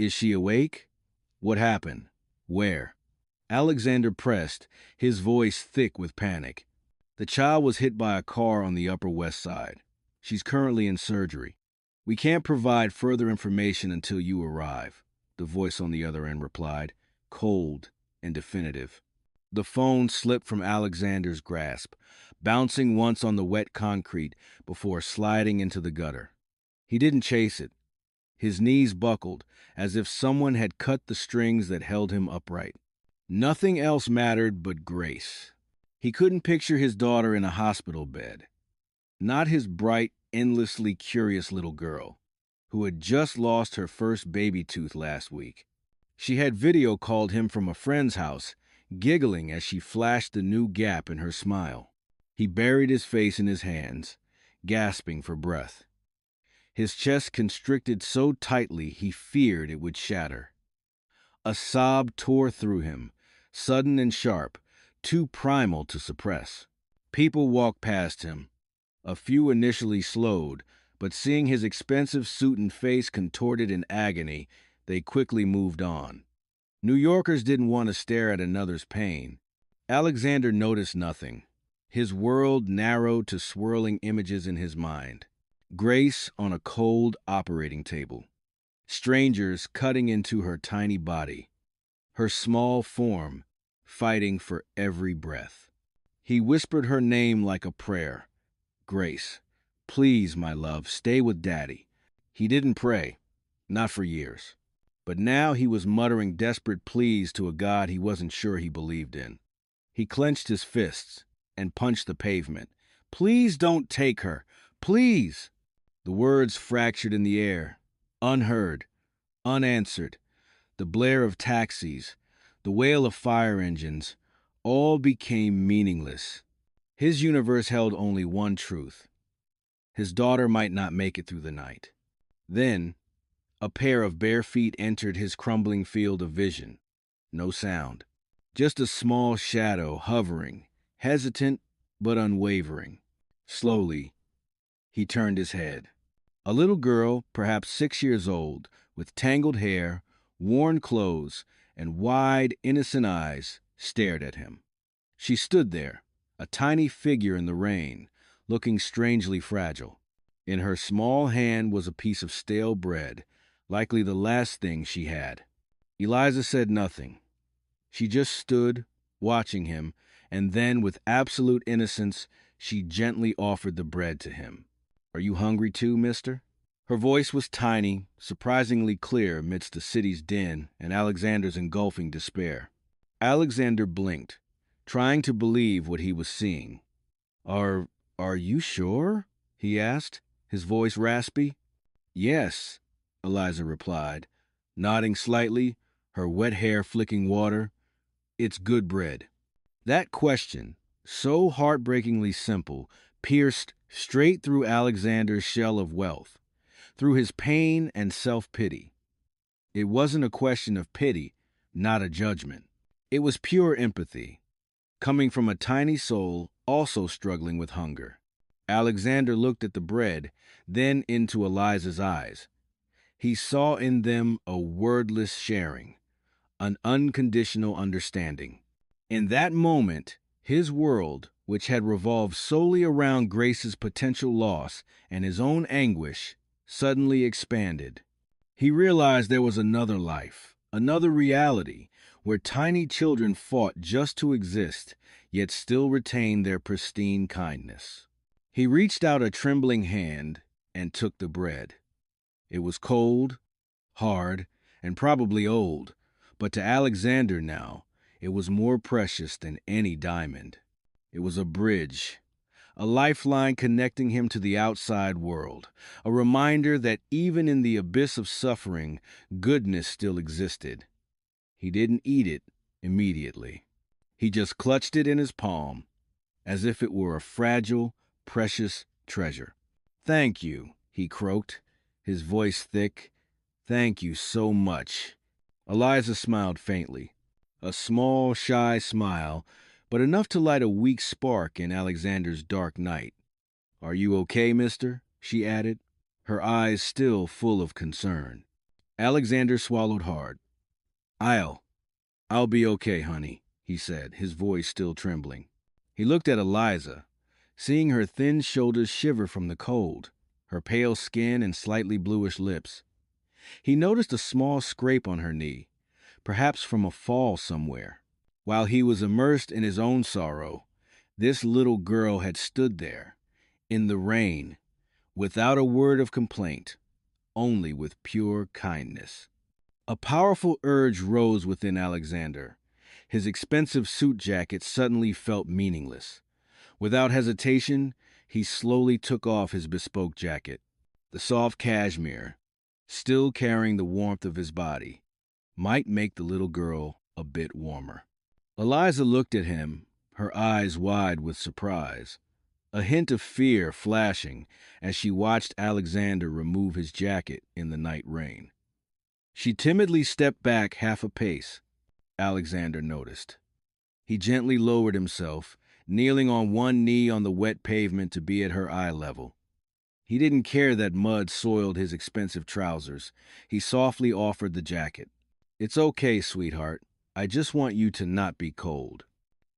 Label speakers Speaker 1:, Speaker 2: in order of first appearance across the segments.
Speaker 1: Is she awake? What happened? Where? Alexander pressed, his voice thick with panic. The child was hit by a car on the Upper West Side. She's currently in surgery. We can't provide further information until you arrive, the voice on the other end replied, cold and definitive. The phone slipped from Alexander's grasp, bouncing once on the wet concrete before sliding into the gutter. He didn't chase it. His knees buckled, as if someone had cut the strings that held him upright. Nothing else mattered but Grace. He couldn't picture his daughter in a hospital bed. Not his bright, endlessly curious little girl, who had just lost her first baby tooth last week. She had video called him from a friend's house, giggling as she flashed the new gap in her smile. He buried his face in his hands, gasping for breath. His chest constricted so tightly he feared it would shatter. A sob tore through him, sudden and sharp, too primal to suppress. People walked past him. A few initially slowed, but seeing his expensive suit and face contorted in agony, they quickly moved on. New Yorkers didn't want to stare at another's pain. Alexander noticed nothing. His world narrowed to swirling images in his mind. Grace on a cold operating table. Strangers cutting into her tiny body. Her small form fighting for every breath. He whispered her name like a prayer. Grace, please, my love, stay with Daddy. He didn't pray, not for years. But now he was muttering desperate pleas to a God he wasn't sure he believed in. He clenched his fists and punched the pavement. Please don't take her. Please. The words fractured in the air, unheard, unanswered. The blare of taxis, the wail of fire engines, all became meaningless. His universe held only one truth. His daughter might not make it through the night. Then, a pair of bare feet entered his crumbling field of vision. No sound. Just a small shadow hovering, hesitant but unwavering. Slowly, he turned his head. A little girl, perhaps 6 years old, with tangled hair, worn clothes, and wide, innocent eyes, stared at him. She stood there, a tiny figure in the rain, looking strangely fragile. In her small hand was a piece of stale bread, likely the last thing she had. Eliza said nothing. She just stood, watching him, and then, with absolute innocence, she gently offered the bread to him. Are you hungry too, mister? Her voice was tiny, surprisingly clear amidst the city's din and Alexander's engulfing despair. Alexander blinked, trying to believe what he was seeing. Are you sure? He asked, his voice raspy. Yes, Eliza replied, nodding slightly, her wet hair flicking water. It's good bread. That question, so heartbreakingly simple, pierced straight through Alexander's shell of wealth, through his pain and self-pity. It wasn't a question of pity, not a judgment. It was pure empathy, coming from a tiny soul also struggling with hunger. Alexander looked at the bread, then into Eliza's eyes. He saw in them a wordless sharing, an unconditional understanding. In that moment, his world, which had revolved solely around Grace's potential loss and his own anguish, suddenly expanded. He realized there was another life, another reality, where tiny children fought just to exist, yet still retained their pristine kindness. He reached out a trembling hand and took the bread. It was cold, hard, and probably old, but to Alexander now, it was more precious than any diamond. It was a bridge, a lifeline connecting him to the outside world, a reminder that even in the abyss of suffering, goodness still existed. He didn't eat it immediately. He just clutched it in his palm, as if it were a fragile, precious treasure. Thank you, he croaked, his voice thick. Thank you so much. Eliza smiled faintly, a small, shy smile, but enough to light a weak spark in Alexander's dark night. Are you okay, mister? She added, her eyes still full of concern. Alexander swallowed hard. I'll I'll be okay, honey, he said, his voice still trembling. He looked at Eliza, seeing her thin shoulders shiver from the cold, her pale skin and slightly bluish lips. He noticed a small scrape on her knee, perhaps from a fall somewhere. While he was immersed in his own sorrow, this little girl had stood there, in the rain, without a word of complaint, only with pure kindness. A powerful urge rose within Alexander. His expensive suit jacket suddenly felt meaningless. Without hesitation, he slowly took off his bespoke jacket. The soft cashmere, still carrying the warmth of his body, might make the little girl a bit warmer. Eliza looked at him, her eyes wide with surprise, a hint of fear flashing as she watched Alexander remove his jacket in the night rain. She timidly stepped back half a pace, Alexander noticed. He gently lowered himself, kneeling on one knee on the wet pavement to be at her eye level. He didn't care that mud soiled his expensive trousers. He softly offered the jacket. It's okay, sweetheart. I just want you to not be cold.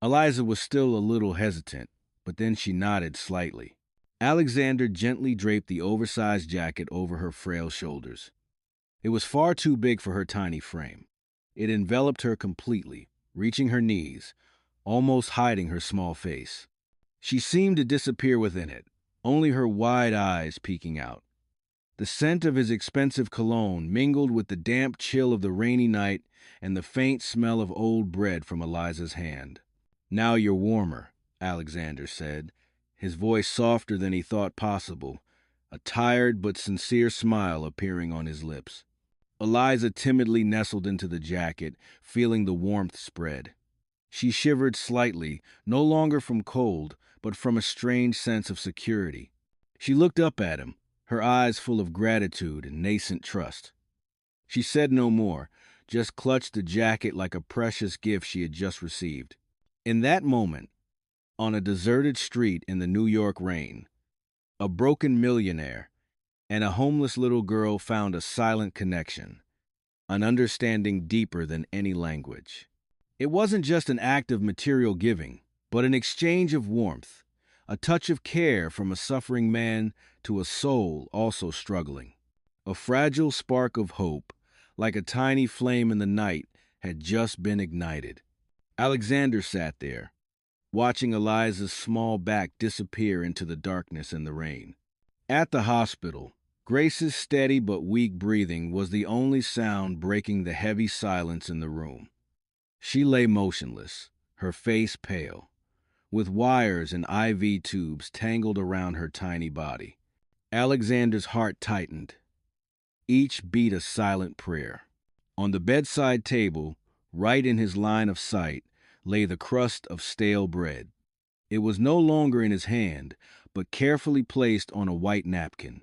Speaker 1: Eliza was still a little hesitant, but then she nodded slightly. Alexander gently draped the oversized jacket over her frail shoulders. It was far too big for her tiny frame. It enveloped her completely, reaching her knees, almost hiding her small face. She seemed to disappear within it, only her wide eyes peeking out. The scent of his expensive cologne mingled with the damp chill of the rainy night and the faint smell of old bread from Eliza's hand. Now you're warmer, Alexander said, his voice softer than he thought possible, a tired but sincere smile appearing on his lips. Eliza timidly nestled into the jacket, feeling the warmth spread. She shivered slightly, no longer from cold, but from a strange sense of security. She looked up at him, her eyes full of gratitude and nascent trust. She said no more, just clutched the jacket like a precious gift she had just received. In that moment, on a deserted street in the New York rain, a broken millionaire and a homeless little girl found a silent connection, an understanding deeper than any language. It wasn't just an act of material giving, but an exchange of warmth, a touch of care from a suffering man to a soul also struggling. A fragile spark of hope, like a tiny flame in the night, had just been ignited. Alexander sat there, watching Eliza's small back disappear into the darkness and the rain. At the hospital, Grace's steady but weak breathing was the only sound breaking the heavy silence in the room. She lay motionless, her face pale, with wires and IV tubes tangled around her tiny body. Alexander's heart tightened. Each beat a silent prayer. On the bedside table, right in his line of sight, lay the crust of stale bread. It was no longer in his hand, but carefully placed on a white napkin.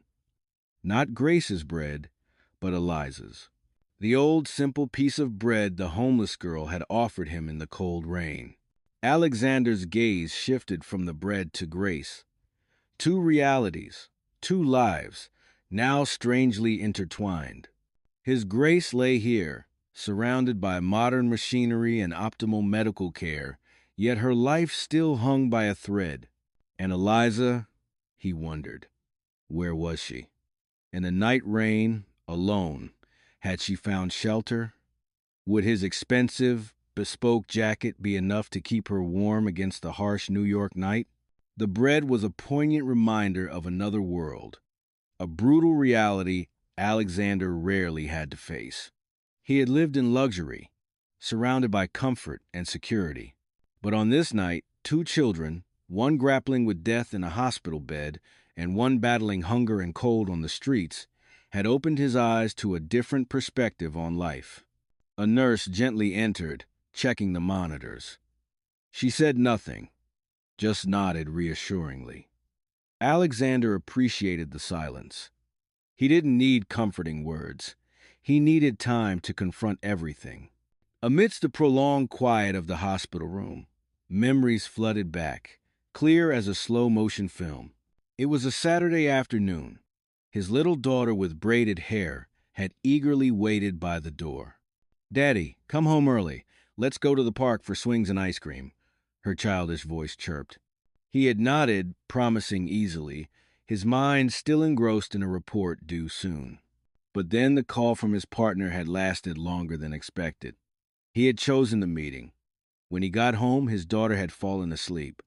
Speaker 1: Not Grace's bread, but Eliza's. The old simple piece of bread the homeless girl had offered him in the cold rain. Alexander's gaze shifted from the bread to Grace. Two realities, two lives, now strangely intertwined. His Grace lay here, surrounded by modern machinery and optimal medical care, yet her life still hung by a thread. And Eliza, he wondered, where was she? In the night rain, alone, had she found shelter? Would his expensive, bespoke jacket be enough to keep her warm against the harsh New York night? The bread was a poignant reminder of another world, a brutal reality Alexander rarely had to face. He had lived in luxury, surrounded by comfort and security. But on this night, two children, one grappling with death in a hospital bed and one battling hunger and cold on the streets, had opened his eyes to a different perspective on life. A nurse gently entered, checking the monitors. She said nothing, just nodded reassuringly. Alexander appreciated the silence. He didn't need comforting words. He needed time to confront everything. Amidst the prolonged quiet of the hospital room, memories flooded back, clear as a slow-motion film. It was a Saturday afternoon. His little daughter with braided hair had eagerly waited by the door. "Daddy, come home early. Let's go to the park for swings and ice cream," her childish voice chirped. He had nodded, promising easily, his mind still engrossed in a report due soon. But then the call from his partner had lasted longer than expected. He had chosen the meeting. When he got home, his daughter had fallen asleep.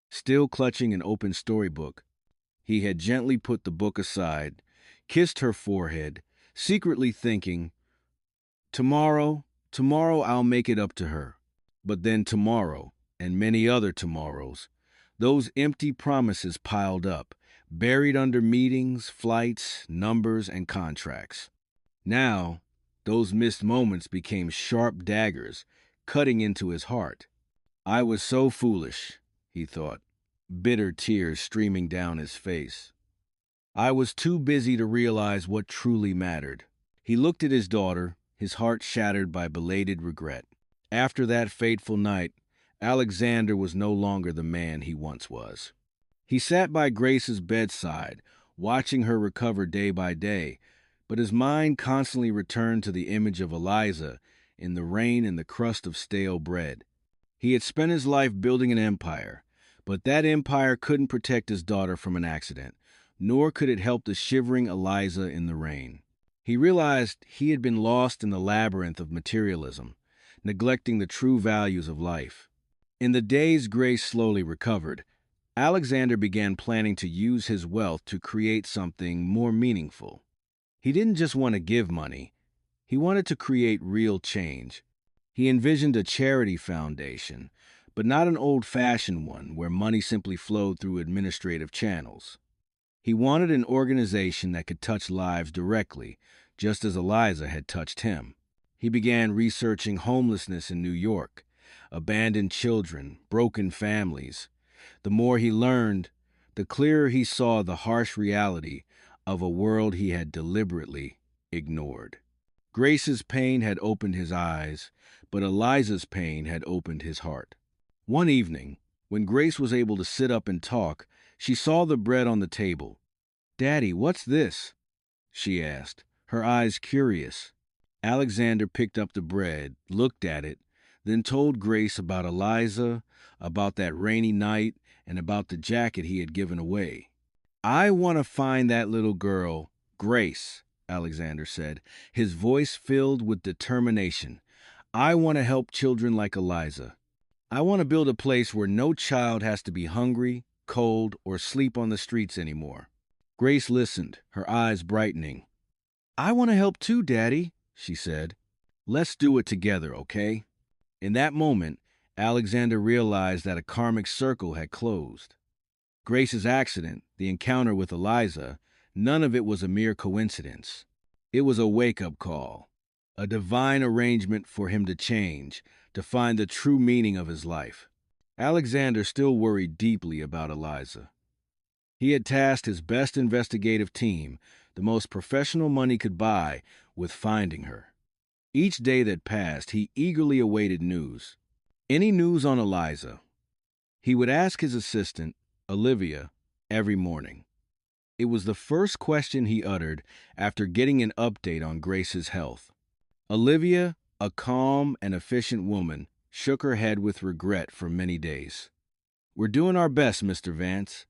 Speaker 1: Still clutching an open storybook, he had gently put the book aside, kissed her forehead, secretly thinking, tomorrow I'll make it up to her. But then tomorrow, and many other tomorrows, those empty promises piled up, buried under meetings, flights, numbers, and contracts. Now, those missed moments became sharp daggers, cutting into his heart. "I was so foolish," he thought, bitter tears streaming down his face. "I was too busy to realize what truly mattered." He looked at his daughter, his heart shattered by belated regret. After that fateful night, Alexander was no longer the man he once was. He sat by Grace's bedside, watching her recover day by day, but his mind constantly returned to the image of Eliza in the rain and the crust of stale bread. He had spent his life building an empire, but that empire couldn't protect his daughter from an accident, nor could it help the shivering Eliza in the rain. He realized he had been lost in the labyrinth of materialism, neglecting the true values of life. In the days Grace slowly recovered, Alexander began planning to use his wealth to create something more meaningful. He didn't just want to give money. He wanted to create real change. He envisioned a charity foundation, but not an old-fashioned one where money simply flowed through administrative channels. He wanted an organization that could touch lives directly, just as Eliza had touched him. He began researching homelessness in New York, abandoned children, broken families. The more he learned, the clearer he saw the harsh reality of a world he had deliberately ignored. Grace's pain had opened his eyes, but Eliza's pain had opened his heart. One evening, when Grace was able to sit up and talk, she saw the bread on the table. "Daddy, what's this?" she asked, her eyes curious. Alexander picked up the bread, looked at it, then told Grace about Eliza, about that rainy night, and about the jacket he had given away. "I want to find that little girl, Grace," Alexander said, his voice filled with determination. "I want to help children like Eliza. I want to build a place where no child has to be hungry, cold, or sleep on the streets anymore." Grace listened, her eyes brightening. "I want to help too, Daddy," she said. "Let's do it together, okay?" In that moment, Alexander realized that a karmic circle had closed. Grace's accident, the encounter with Eliza, none of it was a mere coincidence. It was a wake-up call, a divine arrangement for him to change, to find the true meaning of his life. Alexander still worried deeply about Eliza. He had tasked his best investigative team, the most professional money could buy, with finding her. Each day that passed, he eagerly awaited news. Any news on Eliza? He would ask his assistant, Olivia, every morning. It was the first question he uttered after getting an update on Grace's health. Olivia, a calm and efficient woman, shook her head with regret for many days. "We're doing our best, Mr. Vance.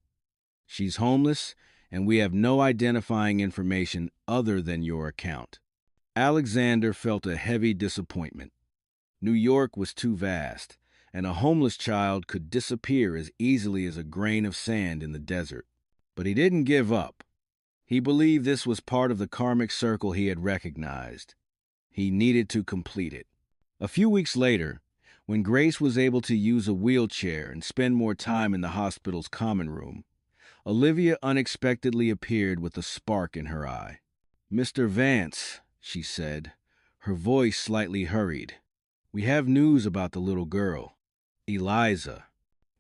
Speaker 1: She's homeless, and we have no identifying information other than your account." Alexander felt a heavy disappointment. New York was too vast, and a homeless child could disappear as easily as a grain of sand in the desert. But he didn't give up. He believed this was part of the karmic circle he had recognized. He needed to complete it. A few weeks later, when Grace was able to use a wheelchair and spend more time in the hospital's common room, Olivia unexpectedly appeared with a spark in her eye. "Mr. Vance," she said, her voice slightly hurried, "we have news about the little girl, Eliza."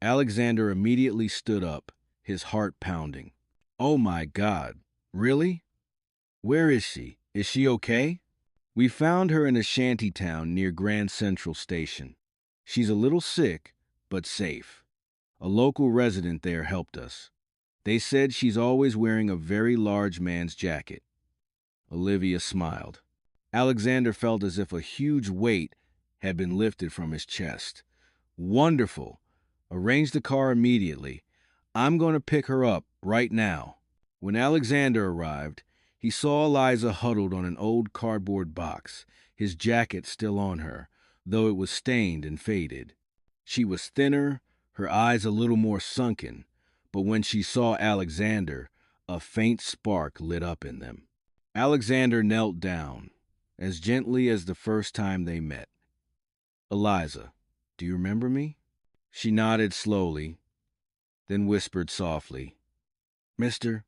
Speaker 1: Alexander immediately stood up, his heart pounding. "Oh my God, really? Where is she? Is she okay?" "We found her in a shanty town near Grand Central Station. She's a little sick, but safe. A local resident there helped us. They said she's always wearing a very large man's jacket." Olivia smiled. Alexander felt as if a huge weight had been lifted from his chest. Wonderful. Arrange the car immediately. I'm going to pick her up right now. When Alexander arrived, he saw Eliza huddled on an old cardboard box, his jacket still on her, though it was stained and faded. She was thinner, her eyes a little more sunken, but when she saw Alexander, a faint spark lit up in them. Alexander knelt down, as gently as the first time they met. "Eliza, do you remember me?" She nodded slowly, then whispered softly, "Mister,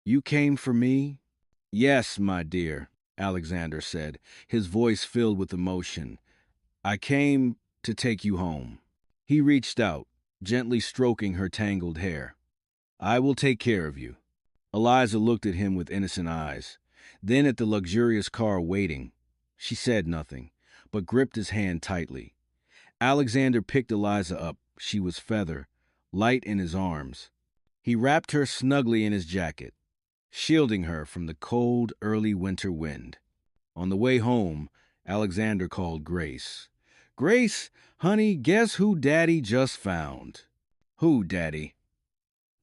Speaker 1: you came for me?" "Yes, my dear," Alexander said, his voice filled with emotion. "I came to take you home." He reached out, gently stroking her tangled hair. "I will take care of you." Eliza looked at him with innocent eyes, then at the luxurious car waiting. She said nothing, but gripped his hand tightly. Alexander picked Eliza up. She was feather, light in his arms. He wrapped her snugly in his jacket, shielding her from the cold, early winter wind. On the way home, Alexander called Grace. "Grace, honey, guess who Daddy just found?" "Who, Daddy?"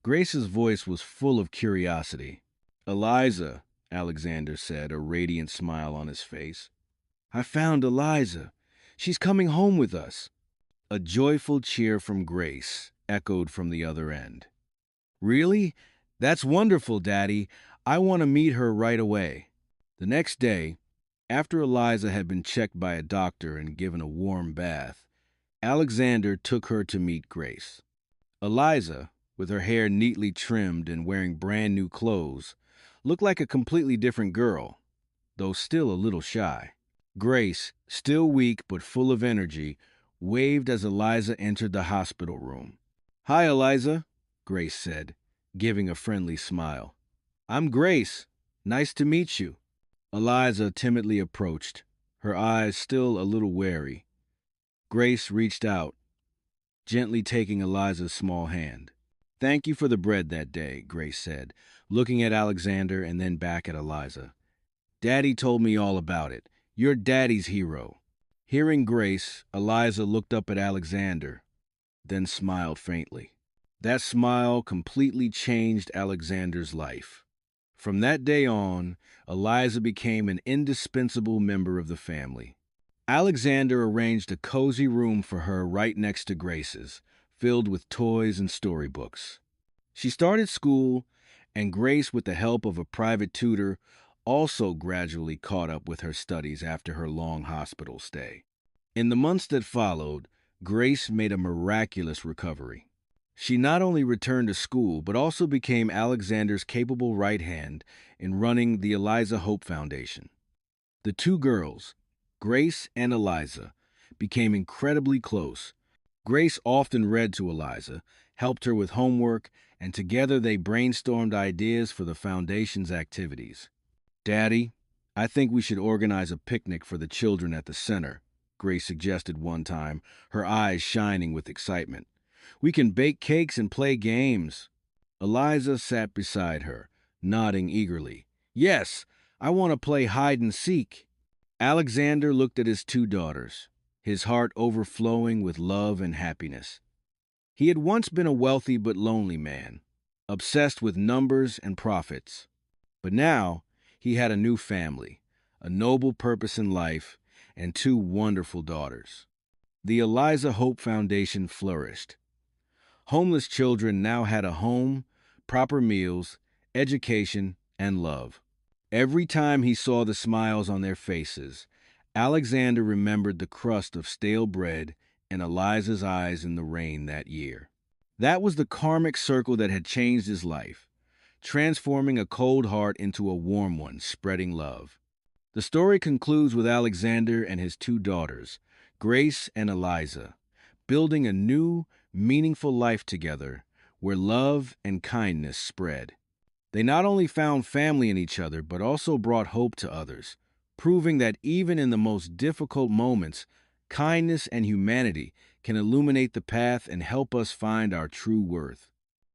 Speaker 1: Grace's voice was full of curiosity. "Eliza," Alexander said, a radiant smile on his face. "I found Eliza. She's coming home with us." A joyful cheer from Grace echoed from the other end. "Really? That's wonderful, Daddy. I want to meet her right away." The next day, after Eliza had been checked by a doctor and given a warm bath, Alexander took her to meet Grace. Eliza, with her hair neatly trimmed and wearing brand new clothes, looked like a completely different girl, though still a little shy. Grace, still weak but full of energy, waved as Eliza entered the hospital room. "Hi, Eliza," Grace said, giving a friendly smile. "I'm Grace. Nice to meet you." Eliza timidly approached, her eyes still a little wary. Grace reached out, gently taking Eliza's small hand. "Thank you for the bread that day," Grace said, looking at Alexander and then back at Eliza. "Daddy told me all about it. You're Daddy's hero." Hearing Grace, Eliza looked up at Alexander, then smiled faintly. That smile completely changed Alexander's life. From that day on, Eliza became an indispensable member of the family. Alexander arranged a cozy room for her right next to Grace's, filled with toys and storybooks. She started school, and Grace, with the help of a private tutor, also gradually caught up with her studies after her long hospital stay. In the months that followed, Grace made a miraculous recovery. She not only returned to school, but also became Alexander's capable right hand in running the Eliza Hope Foundation. The two girls, Grace and Eliza, became incredibly close. Grace often read to Eliza, helped her with homework, and together they brainstormed ideas for the foundation's activities. "Daddy, I think we should organize a picnic for the children at the center," Grace suggested one time, her eyes shining with excitement. "We can bake cakes and play games." Eliza sat beside her, nodding eagerly. "Yes, I want to play hide and seek." Alexander looked at his two daughters, his heart overflowing with love and happiness. He had once been a wealthy but lonely man, obsessed with numbers and profits. But now he had a new family, a noble purpose in life, and two wonderful daughters. The Eliza Hope Foundation flourished. Homeless children now had a home, proper meals, education, and love. Every time he saw the smiles on their faces, Alexander remembered the crust of stale bread and Eliza's eyes in the rain that year. That was the karmic circle that had changed his life, transforming a cold heart into a warm one, spreading love. The story concludes with Alexander and his two daughters, Grace and Eliza, building a new, meaningful life together where love and kindness spread. They not only found family in each other, but also brought hope to others, proving that even in the most difficult moments, kindness and humanity can illuminate the path and help us find our true worth.